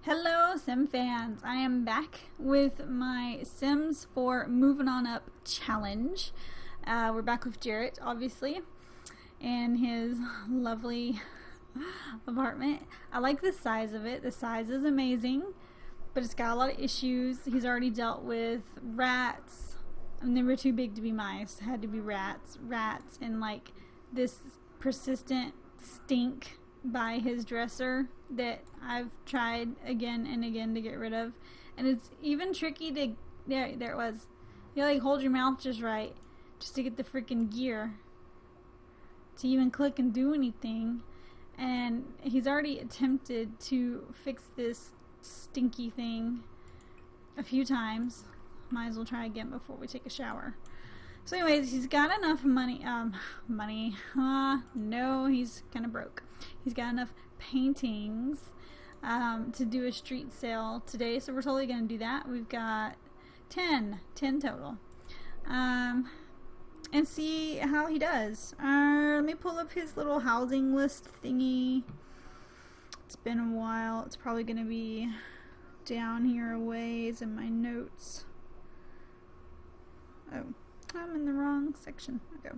Hello Sim fans, I am back with my Sims 4 Moving On Up challenge. We're back with Jarrett, obviously, and his lovely apartment. I like the size of it. The size is amazing, but it's got a lot of issues. He's already dealt with rats, and they were too big to be mice. It had to be rats, and like this persistent stink by his dresser that I've tried again and again to get rid of, and it's even tricky to there it was. You like hold your mouth just right just to get the freaking gear to even click and do anything, and he's already attempted to fix this stinky thing a few times. Might as well try again before we take a shower. So anyways, he's got enough money, no, he's kind of broke. He's got enough paintings to do a street sale today, so we're totally going to do that. We've got 10 total. And see how he does. Let me pull up his little housing list thingy. It's been a while. It's probably going to be down here a ways in my notes. Oh, I'm in the wrong section. Okay.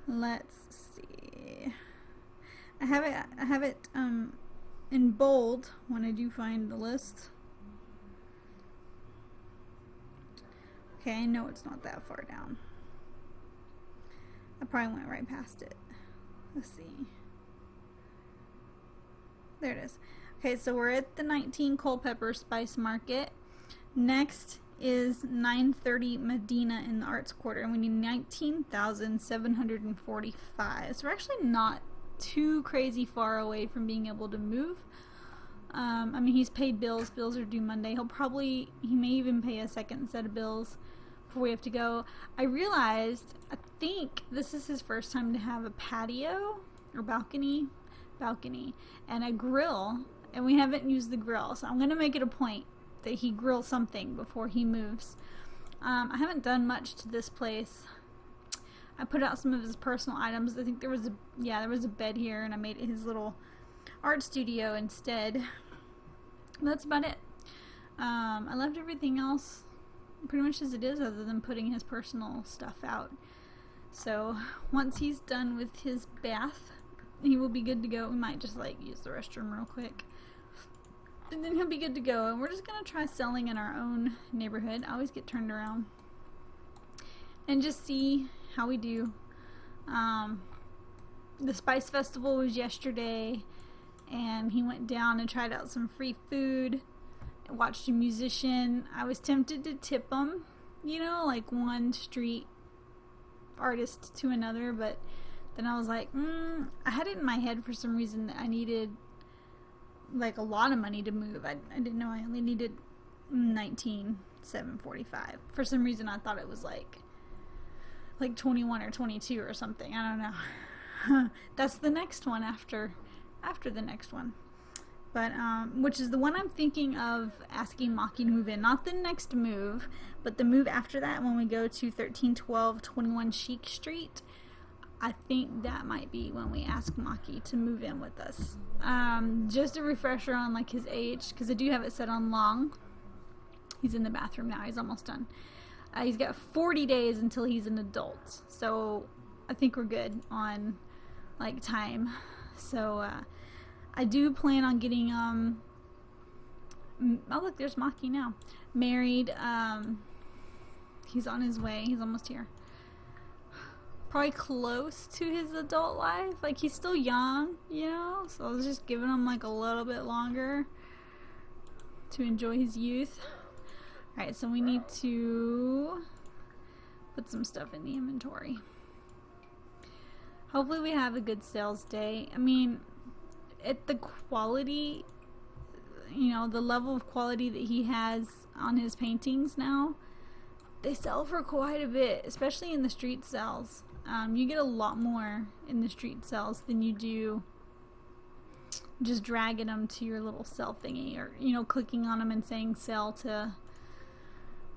Let's see. I have it in bold when I do find the list. Okay, I know it's not that far down. I probably went right past it. Let's see. There it is. Okay, so we're at the 19 Culpeper Spice Market. Next is 930 Medina in the Arts Quarter, and we need 19,745. So we're actually not too crazy far away from being able to move. I mean, he's paid bills. Bills are due Monday. He may even pay a second set of bills before we have to go. I realized, I think this is his first time to have a patio or balcony, and a grill, and we haven't used the grill. So I'm going to make it a point that he grills something before he moves. I haven't done much to this place. I put out some of his personal items. I think there was a bed here, and I made it his little art studio instead. But that's about it. I left everything else pretty much as it is, other than putting his personal stuff out. So once he's done with his bath, he will be good to go. We might just like use the restroom real quick, and then he'll be good to go. And we're just gonna try selling in our own neighborhood. I always get turned around and just see how we do. The Spice Festival was yesterday, and he went down and tried out some free food, watched a musician. I was tempted to tip him, you know, like one street artist to another, but then I was like, I had it in my head for some reason that I needed like a lot of money to move. I didn't know I only needed 19,745. For some reason I thought it was like 21 or 22 or something. I don't know. That's the next one after the next one. But which is the one I'm thinking of asking Maki to move in. Not the next move, but the move after that, when we go to 1312 21 Chic Street. I think that might be when we ask Maki to move in with us. Just a refresher on like his age, because I do have it set on long. He's in the bathroom now. He's almost done. He's got 40 days until he's an adult, so I think we're good on like time. So I do plan on getting oh look, there's Maki now, married. He's on his way. He's almost here. Probably close to his adult life. Like, he's still young, you know, so I was just giving him like a little bit longer to enjoy his youth. Alright, so we need to put some stuff in the inventory. Hopefully we have a good sales day. I mean, at the quality, you know, the level of quality that he has on his paintings now, they sell for quite a bit, especially in the street sales. You get a lot more in the street sales than you do just dragging them to your little sell thingy, or, you know, clicking on them and saying sell to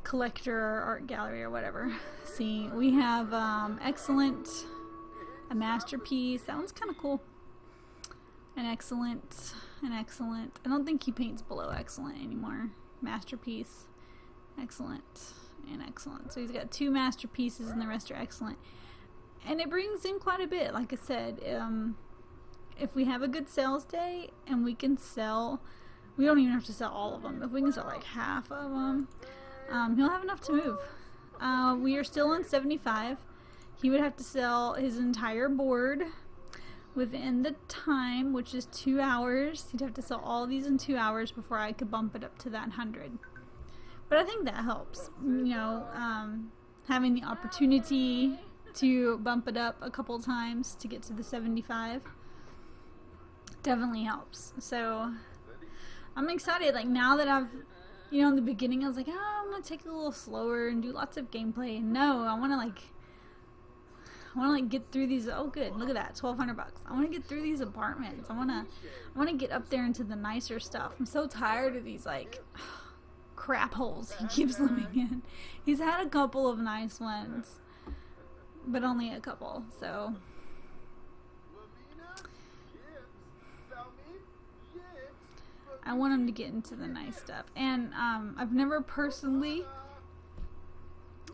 collector or art gallery or whatever. See, we have excellent, a masterpiece. That one's kind of cool. An excellent, and excellent. I don't think he paints below excellent anymore. Masterpiece, excellent, and excellent. So he's got 2 masterpieces and the rest are excellent. And it brings in quite a bit, like I said. If we have a good sales day and we can sell, we don't even have to sell all of them. If we can sell like half of them, he'll have enough to move. We are still on 75. He would have to sell his entire board within the time, which is 2 hours. He'd have to sell all of these in 2 hours before I could bump it up to that 100. But I think that helps, you know, having the opportunity to bump it up a couple times to get to the 75 definitely helps. So I'm excited. Like, now that I've, you know, in the beginning I was like, oh, I'm gonna take it a little slower and do lots of gameplay. And no, I want to get through these. Oh, good, look at that, $1,200. I want to get through these apartments. I want to get up there into the nicer stuff. I'm so tired of these like crap holes he keeps living in. He's had a couple of nice ones, but only a couple. So I want him to get into the nice stuff. And I've never personally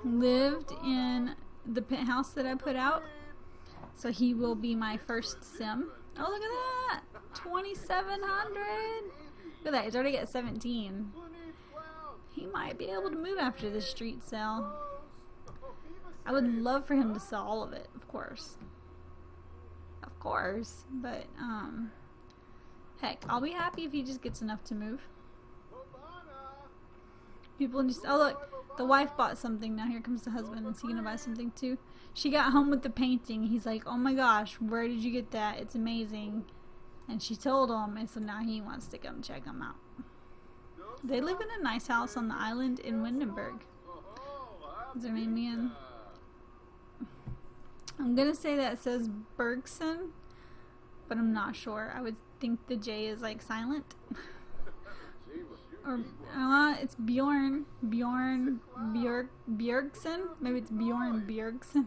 lived in the penthouse that I put out, so he will be my first sim. Oh, look at that, 2,700. Look at that, he's already got 17. He might be able to move after this street sale. I would love for him to sell all of it, of course, but heck, I'll be happy if he just gets enough to move. People just, oh look, the wife bought something. Now here comes the husband. Is he gonna buy something too? She got home with the painting. He's like, oh my gosh, where did you get that? It's amazing. And she told him, and so now he wants to come check them out. They live in a nice house on the island in Windenburg. Is their name again? I'm gonna say that says Bergson, but I'm not sure. I would think the J is like silent. Or it's Bjorn Björksen. Maybe it's Bjorn Björksen.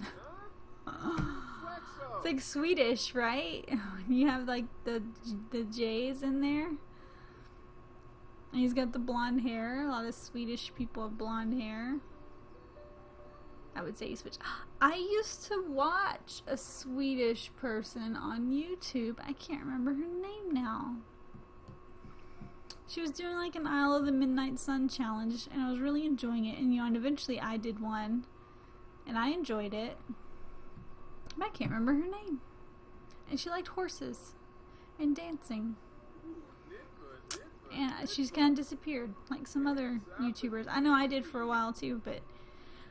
It's like Swedish, right? You have like the J's in there. And he's got the blonde hair. A lot of Swedish people have blonde hair. I would say Swedish. I used to watch a Swedish person on YouTube. I can't remember her name now. She was doing like an Isle of the Midnight Sun challenge, and I was really enjoying it. And, you know, and eventually I did one, and I enjoyed it. But I can't remember her name. And she liked horses and dancing. And she's kind of disappeared, like some other YouTubers. I know I did for a while too, but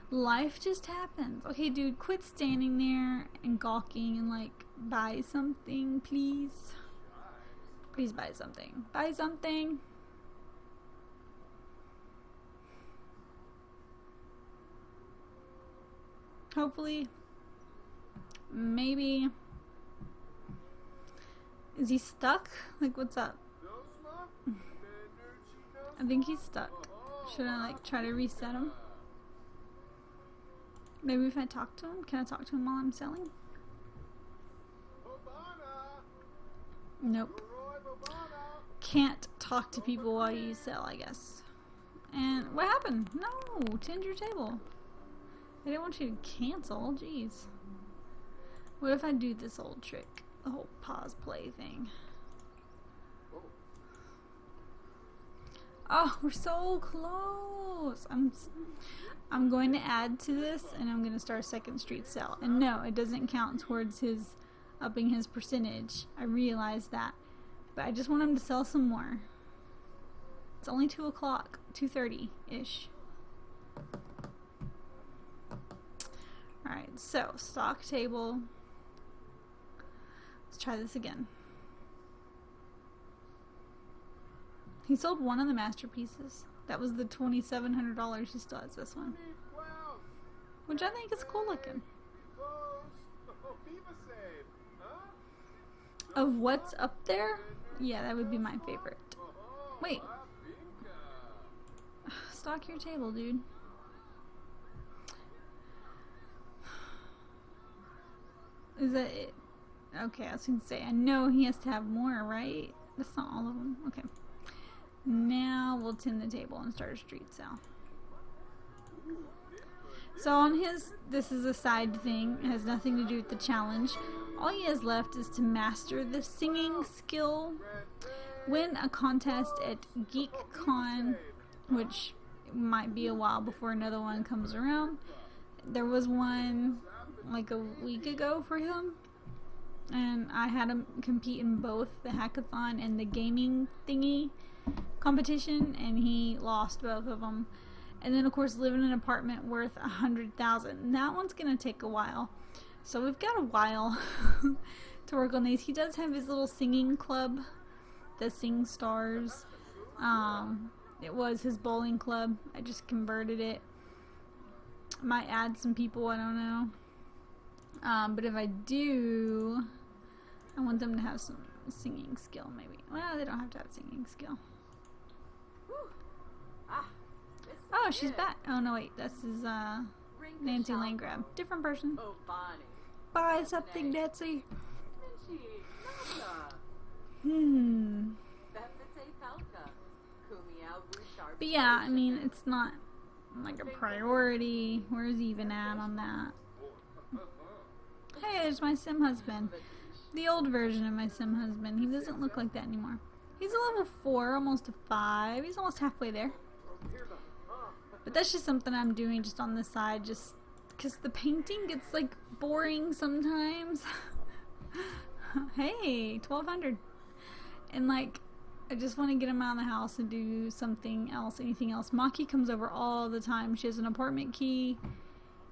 life just happens. Okay, dude, quit standing there and gawking and like buy something, please. Please buy something. Buy something. Hopefully. Maybe. Is he stuck? Like, what's up? I think he's stuck. Should I like try to reset him? Maybe if I talk to him? Can I talk to him while I'm selling? Nope. Can't talk to people while you sell, I guess. And what happened? No, tend your table. I didn't want you to cancel. Jeez. What if I do this old trick? The whole pause play thing. Oh, we're so close. I'm going to add to this, and I'm going to start a second street sale. And no, it doesn't count towards his upping his percentage. I realize that. But I just want him to sell some more. It's only 2 o'clock, 2:30-ish. Alright, so stock table. Let's try this again. He sold one of the masterpieces. That was the $2,700. He still has this one, which I think is cool looking. Of what's up there? Yeah, that would be my favorite. Wait. Stock your table, dude. Is that it? Okay, I was gonna say, I know he has to have more, right? That's not all of them. Okay. Now we'll tin the table and start a street sale. So on his, this is a side thing. It has nothing to do with the challenge. All he has left is to master the singing skill, win a contest at GeekCon, which might be a while before another one comes around. There was one like a week ago for him, and I had him compete in both the hackathon and the gaming thingy competition, and he lost both of them. And then of course live in an apartment worth $100,000. That one's gonna take a while, so we've got a while to work on these. He does have his little singing club, the Sing Stars. It was his bowling club. I just converted it. Might add some people, I don't know. But if I do, I want them to have some singing skill, maybe. Well, they don't have to have singing skill. Oh, she's back. Oh, no, wait. This is Nancy Landgraab. Different person. Buy something, Nancy. But yeah, I mean, it's not like a priority. Where's he even at on that? Hey, there's my sim husband. The old version of my sim husband. He doesn't look like that anymore. He's a level 4, almost a 5. He's almost halfway there. But that's just something I'm doing just on the side, just because the painting gets like boring sometimes. Hey, 1200. And like, I just want to get him out of the house and do something else, anything else. Maki comes over all the time. She has an apartment key,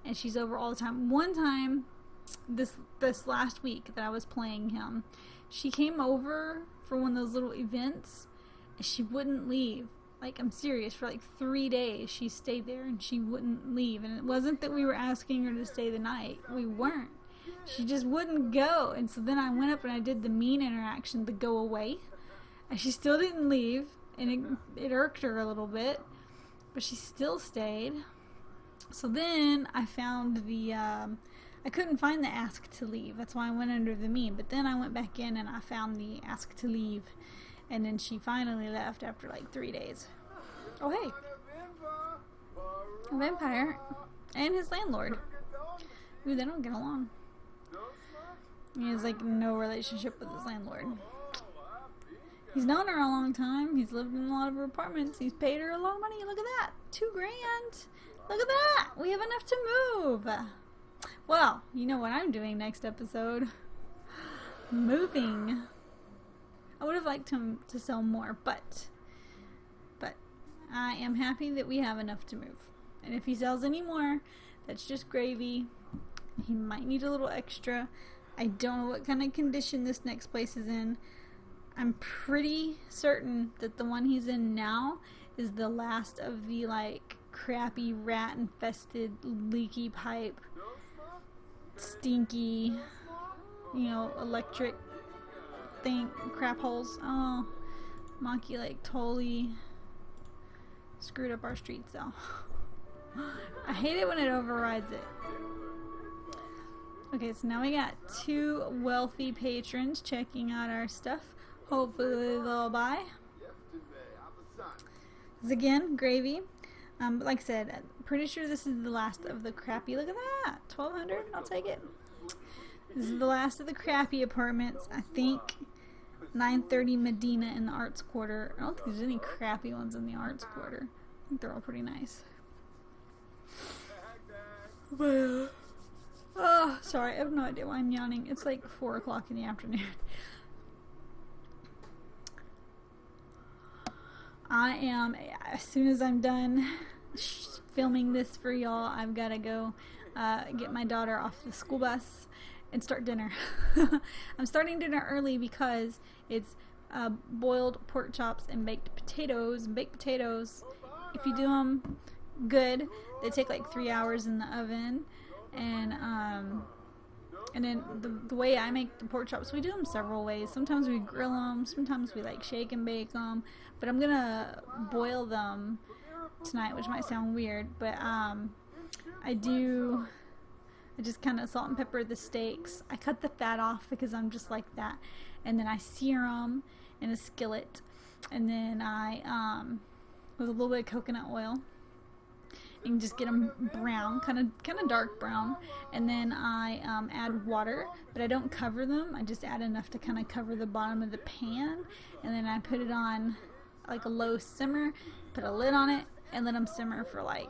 and she's over all the time. One time, this last week that I was playing him, she came over for one of those little events, and she wouldn't leave. Like, I'm serious, for like 3 days she stayed there and she wouldn't leave. And it wasn't that we were asking her to stay the night. We weren't. She just wouldn't go. And so then I went up and I did the mean interaction to go away. And she still didn't leave. And it irked her a little bit. But she still stayed. So then I found the, I couldn't find the ask to leave. That's why I went under the mean. But then I went back in and I found the ask to leave. And then she finally left after like 3 days. Oh, hey. A vampire. And his landlord. Ooh, they don't get along. He has like no relationship with his landlord. He's known her a long time. He's lived in a lot of her apartments. He's paid her a lot of money. Look at that. $2 grand. Look at that. We have enough to move. Well, you know what I'm doing next episode. Moving. I would have liked him to sell more, but I am happy that we have enough to move. And if he sells any more, that's just gravy. He might need a little extra. I don't know what kind of condition this next place is in. I'm pretty certain that the one he's in now is the last of the like crappy rat infested leaky pipe, stinky, you know, electric thing, crap holes. Oh, Maki like totally screwed up our street sale. I hate it when it overrides it. Okay, so now we got 2 wealthy patrons checking out our stuff. Hopefully they'll buy. This is again gravy. But like I said, I'm pretty sure this is the last of the crappy. Look at that, 1200. I'll take it. This is the last of the crappy apartments. I think 930 Medina in the Arts Quarter. I don't think there's any crappy ones in the Arts Quarter. I think they're all pretty nice. Well, oh, sorry, I have no idea why I'm yawning. It's like 4 o'clock in the afternoon. I am, as soon as I'm done filming this for y'all, I've got to go get my daughter off the school bus and start dinner. I'm starting dinner early because it's boiled pork chops and baked potatoes. Baked potatoes, if you do them good, they take like 3 hours in the oven. And then the way I make the pork chops, we do them several ways. Sometimes we grill them, sometimes we like shake and bake them. But I'm gonna boil them tonight, which might sound weird, but I just kind of salt and pepper the steaks. I cut the fat off because I'm just like that. and then I sear them in a skillet, and then I with a little bit of coconut oil, and just get them brown, kind of dark brown, and then I add water, but I don't cover them. I just add enough to kind of cover the bottom of the pan, and then I put it on like a low simmer, put a lid on it, and let them simmer for like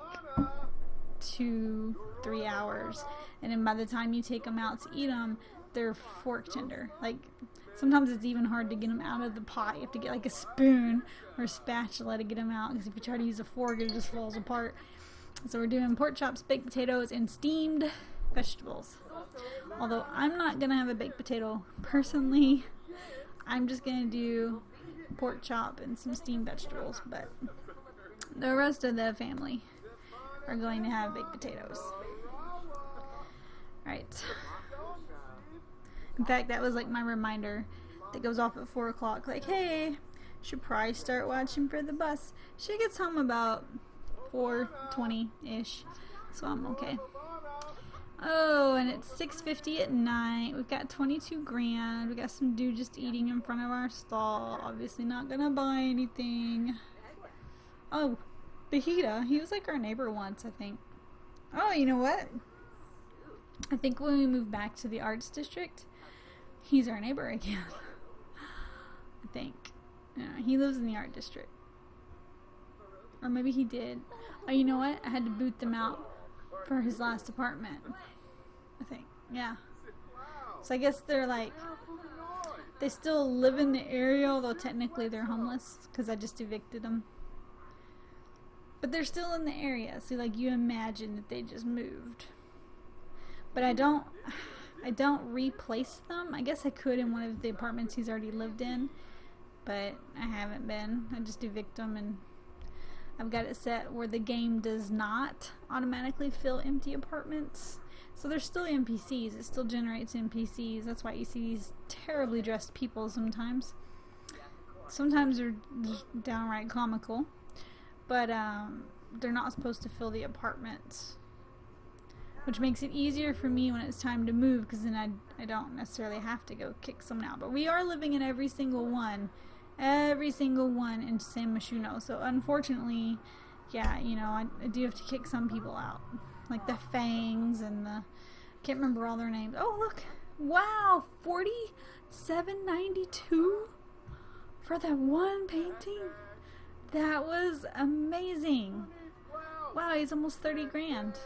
2-3 hours. And then by the time you take them out to eat them, they're fork tender. Like, sometimes it's even hard to get them out of the pot. You have to get like a spoon or a spatula to get them out, because if you try to use a fork, it just falls apart. So we're doing pork chops, baked potatoes, and steamed vegetables. Although I'm not going to have a baked potato personally. I'm just going to do pork chop and some steamed vegetables. But the rest of the family are going to have baked potatoes. Right. In fact, that was like my reminder that goes off at 4 o'clock. Like, hey, should probably start watching for the bus. She gets home about 4:20-ish, so I'm okay. Oh, and it's 6:50 at night. We've got 22 grand. We got some dude just eating in front of our stall. Obviously not gonna buy anything. Oh, Bahita. He was like our neighbor once, I think. Oh, you know what? I think when we move back to the arts district, he's our neighbor again. I think. Yeah, he lives in the art district. Or maybe he did. Oh, you know what? I had to boot them out for his last apartment, I think. Yeah. So I guess they're like, they still live in the area, although technically they're homeless, because I just evicted them. But they're still in the area, so like you imagine that they just moved. But I don't replace them. I guess I could in one of the apartments he's already lived in, but I haven't been. I just evict them, and I've got it set where the game does not automatically fill empty apartments. So there's still NPCs. It still generates NPCs. That's why you see these terribly dressed people sometimes. Sometimes they're just downright comical. But they're not supposed to fill the apartments. Which makes it easier for me when it's time to move, because then I don't necessarily have to go kick someone out. But we are living in every single one in San Myshuno. So unfortunately, yeah, you know, I do have to kick some people out, like the Fangs and the, I can't remember all their names. Oh look, wow, $47.92 for that one painting. That was amazing. Wow, he's almost 30 grand.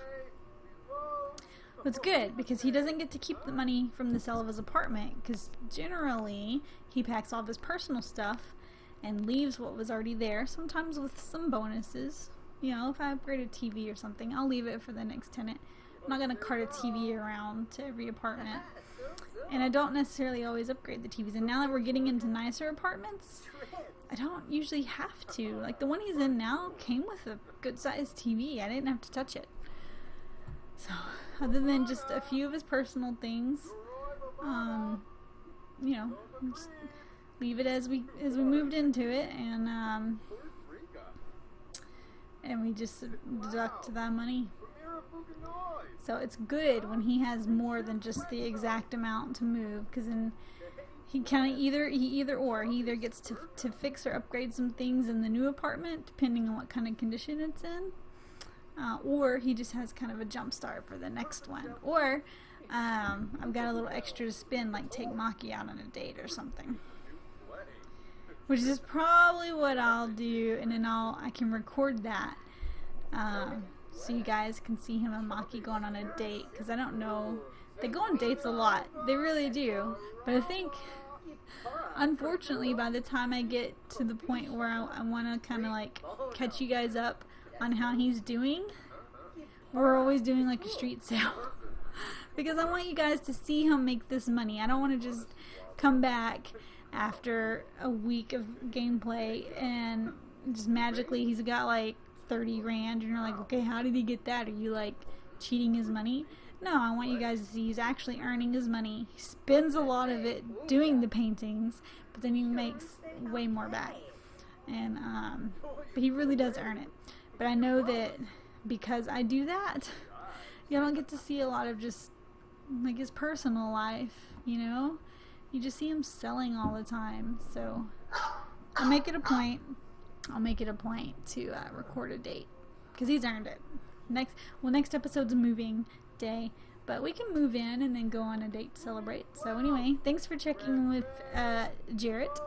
It's good, because he doesn't get to keep the money from the sale of his apartment, because generally he packs all of his personal stuff and leaves what was already there, sometimes with some bonuses. You know, if I upgrade a TV or something, I'll leave it for the next tenant. I'm not going to cart a TV around to every apartment. And I don't necessarily always upgrade the TVs. And now that we're getting into nicer apartments, I don't usually have to. Like the one he's in now came with a good sized TV. I didn't have to touch it. So, other than just a few of his personal things, you know, just leave it as we moved into it, and we just deduct that money. So it's good when he has more than just the exact amount to move, because then he either gets to fix or upgrade some things in the new apartment, depending on what kind of condition it's in. Or he just has kind of a jump start for the next one. Or I've got a little extra to spend, like take Maki out on a date or something. Which is probably what I'll do, and then I can record that. So you guys can see him and Maki going on a date, because I don't know. They go on dates a lot. They really do. But I think, unfortunately, by the time I get to the point where I want to kind of like catch you guys up on how he's doing, we're always doing like a street sale. Because I want you guys to see him make this money. I don't want to just come back after a week of gameplay and just magically he's got like 30 grand and you're like, okay, how did he get that? Are you like cheating his money? No, I want you guys to see he's actually earning his money. He spends a lot of it doing the paintings, but then he makes way more back. And but he really does earn it. But I know that because I do that, you don't get to see a lot of just like his personal life, you know? You just see him selling all the time. So I'll make it a point to record a date, because he's earned it. Next episode's moving day, but we can move in and then go on a date to celebrate. So anyway, thanks for checking with Jarrett.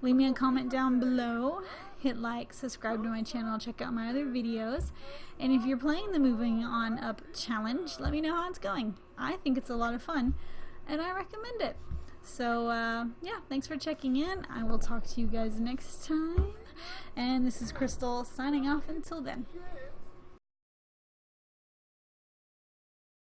Leave me a comment down below. Hit like, subscribe to my channel, check out my other videos. And if you're playing the Moving On Up challenge, let me know how it's going. I think it's a lot of fun, and I recommend it. So, yeah, thanks for checking in. I will talk to you guys next time. And this is Crystal signing off until then.